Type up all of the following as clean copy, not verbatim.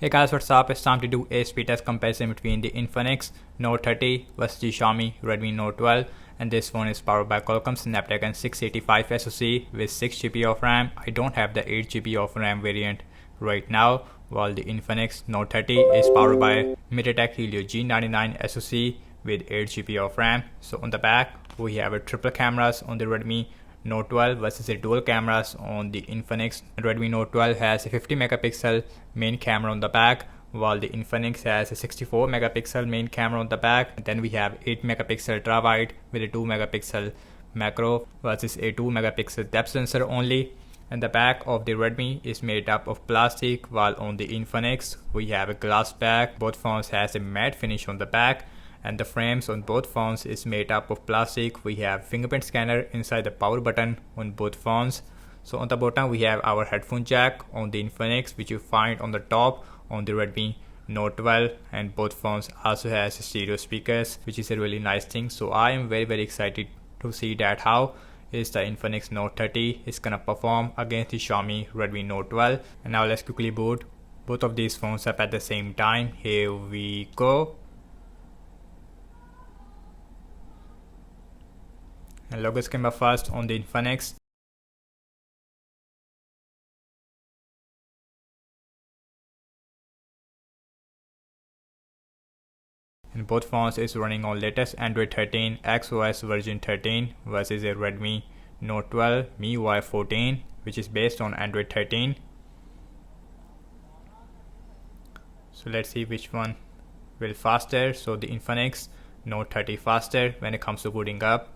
Hey guys, what's up? It's time to do a speed test comparison between the Infinix Note 30 versus the Xiaomi Redmi Note 12, and this phone is powered by Qualcomm Snapdragon 685 SoC with 6GB of RAM. I don't have the 8GB of RAM variant right now, while the Infinix Note 30 is powered by MediaTek Helio G99 SoC with 8GB of RAM. So on the back, we have a triple cameras on the Redmi Note 12 versus a dual cameras on the Infinix. Redmi Note 12 has a 50 megapixel main camera on the back, while the Infinix has a 64 megapixel main camera on the back. Then we have 8 megapixel ultra-wide with a 2 megapixel macro versus a 2 megapixel depth sensor only. And the back of the Redmi is made up of plastic, while on the Infinix we have a glass back. Both phones has a matte finish on the back, and the frames on both phones is made up of plastic. We have fingerprint scanner inside the power button on both phones. So on the bottom we have our headphone jack on the Infinix, which you find on the top on the Redmi Note 12, and both phones also has stereo speakers, which is a really nice thing. So I am very excited to see that how is the Infinix Note 30 is gonna perform against the Xiaomi Redmi Note 12. And now let's quickly boot both of these phones up at the same time. Here we go. And logo schema first on the Infinix. And both phones is running on latest Android 13 XOS version 13 versus a Redmi Note 12 MIUI 14, which is based on Android 13. So let's see which one will faster. So the Infinix Note 30 faster when it comes to booting up,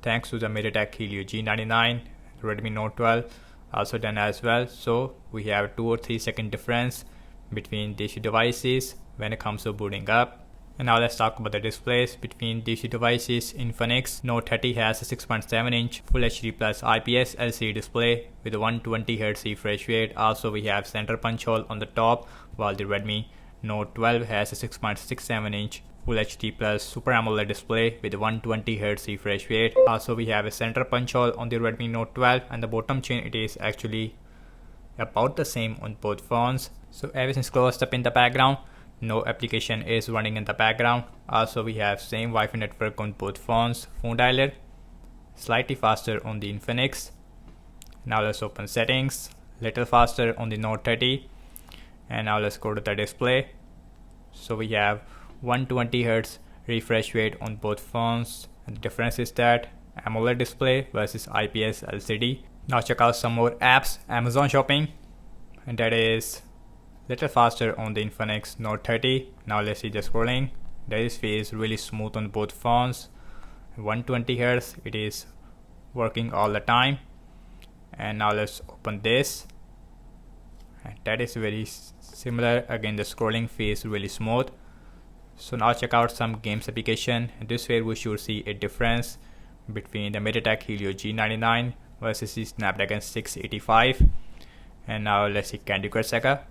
thanks to the MediaTek Helio G99. Redmi Note 12 also done as well. So we have 2 or 3 second difference between these two devices when it comes to booting up. And now let's talk about the displays between these two devices. Infinix Note 30 has a 6.7 inch Full HD Plus IPS LCD display with a 120Hz refresh rate. Also we have center punch hole on the top, while the Redmi Note 12 has a 6.67 inch Full HD Plus Super AMOLED display with 120Hz refresh rate. Also we have a center punch hole on the Redmi Note 12, and the bottom chain it is actually about the same on both phones. So everything's closed up in the background. No application is running in the background. Also we have same Wi-Fi network on both phones. Phone dialer slightly faster on the Infinix. Now let's open settings, little faster on the Note 30. And now let's go to the display. So we have 120Hz refresh rate on both phones, and the difference is that AMOLED display versus IPS LCD. Now check out some more apps. Amazon Shopping, and that is little faster on the Infinix Note 30. Now let's see the scrolling. The display is really smooth on both phones. 120Hz, it is working all the time. And now let's open this, and that is very similar. Again, the scrolling feels really smooth. So now check out some games application. This way we should see a difference between the MediaTek Helio G99 versus the Snapdragon 685. And now let's see Candy Crush Saga.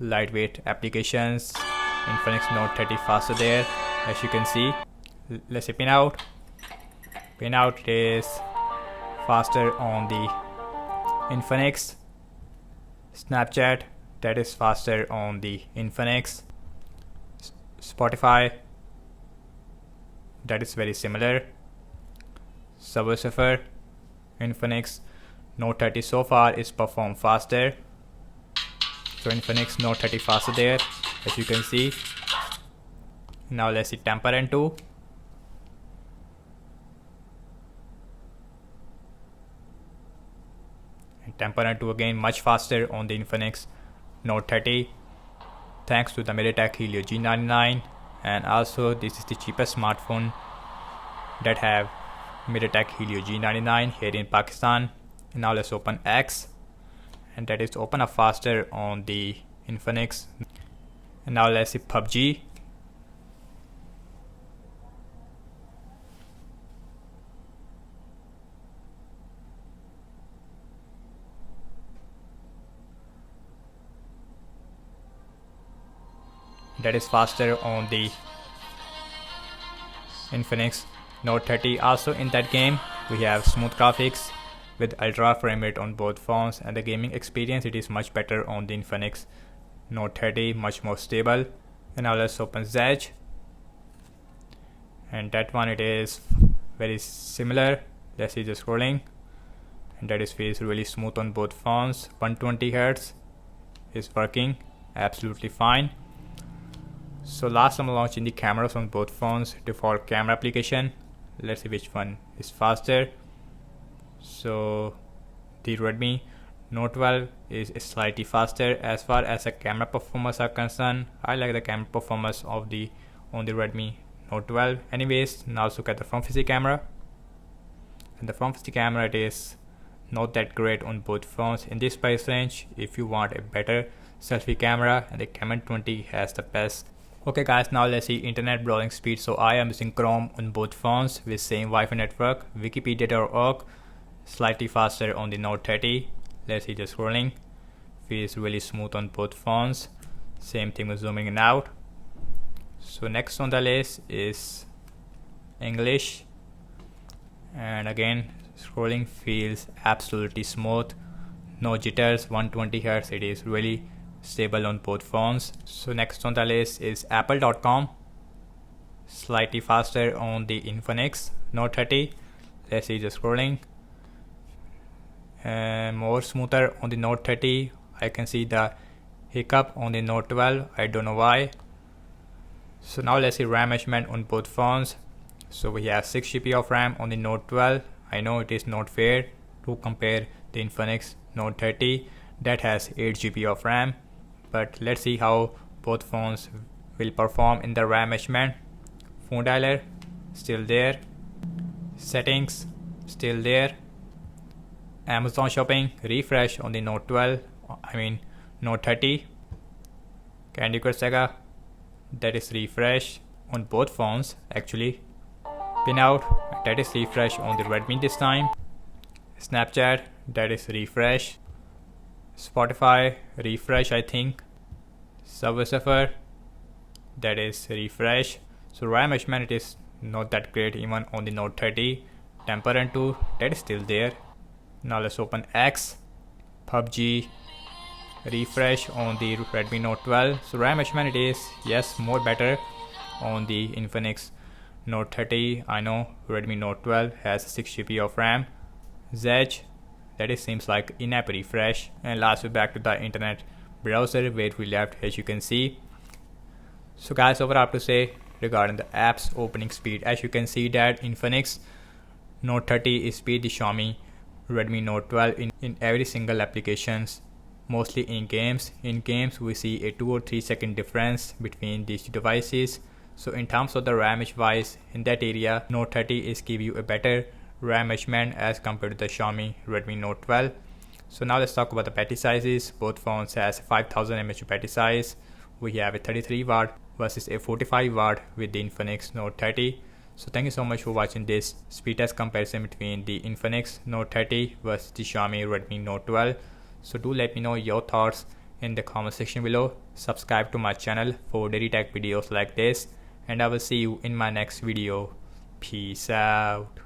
Lightweight applications, Infinix Note 30 faster there, as you can see. Let's see Pinout. Pinout is faster on the Infinix. Snapchat, that is faster on the Infinix. Spotify, that is very similar. Subway Surfer, Infinix Note 30 so far is performed faster. So Infinix Note 30 faster there, as you can see. Now let's see Temple 2. And Temple 2 again much faster on the Infinix Note 30, thanks to the MediaTek Helio G99. And also this is the cheapest smartphone that have MediaTek Helio G99 here in Pakistan. And now let's open X, and that is open up faster on the Infinix. And now let's see PUBG. That is faster on the Infinix Note 30. Also in that game we have smooth graphics with ultra frame rate on both phones, and the gaming experience it is much better on the Infinix Note 30 much more stable. And now let's open Zedge, and that one it is very similar. Let's see the scrolling, and that is feels really smooth on both phones. 120 Hz is working absolutely fine. So last I'm launching the cameras on both phones, default camera application. Let's see which one is faster. So the Redmi Note 12 is slightly faster as far as the camera performance are concerned. I like the camera performance of the Redmi Note 12. Anyways, now let's look at the front facing camera. And the front facing camera, it is not that great on both phones in this price range. If you want a better selfie camera, and the Camera 20 has the best. Okay guys, now let's see internet browsing speed. So I am using Chrome on both phones with same Wi-Fi network. Wikipedia.org slightly faster on the Note 30. Let's see the scrolling, feels really smooth on both phones. Same thing with zooming in out. So next on the list is English, and again scrolling feels absolutely smooth, no jitters. 120 Hz, it is really stable on both phones. So next on the list is Apple.com, slightly faster on the Infinix Note 30. Let's see the scrolling, more smoother on the Note 30. I can see the hiccup on the Note 12, I don't know why. So now let's see RAM measurement on both phones. So we have 6 GB of RAM on the Note 12. I know it is not fair to compare the Infinix Note 30 that has 8 GB of RAM, but let's see how both phones will perform in the RAM measurement. Phone dialer still there, settings still there. Amazon shopping refresh on the Note 12, Note 30. Candy Crush Saga, that is refresh on both phones actually. Pin out, that is refresh on the Redmi this time. Snapchat, that is refresh. Spotify refresh I think. Subway Surfer, that is refresh. So RAM measurement, it is not that great even on the Note 30. Temper and 2, that is still there. Now let's open X. PUBG refresh on the Redmi Note 12. So RAM measurement, it is yes more better on the Infinix Note 30. I know Redmi Note 12 has 6 GB of RAM. Zedge, that is seems like in-app refresh. And last we're back to the internet browser where we left, as you can see. So guys, over I have to say regarding the apps opening speed, as you can see that Infinix Note 30 is speed the Xiaomi Redmi Note 12 in every single applications, mostly in games. In games we see a 2 or 3 second difference between these two devices. So in terms of the RAM wise, in that area Note 30 is give you a better RAM measurement as compared to the Xiaomi Redmi Note 12. So now let's talk about the battery sizes. Both phones has 5000 mAh battery size. We have a 33 watt versus a 45 watt with the Infinix Note 30. So thank you so much for watching this speed test comparison between the Infinix Note 30 versus the Xiaomi Redmi Note 12. So do let me know your thoughts in the comment section below. Subscribe to my channel for daily tech videos like this, and I will see you in my next video. Peace out.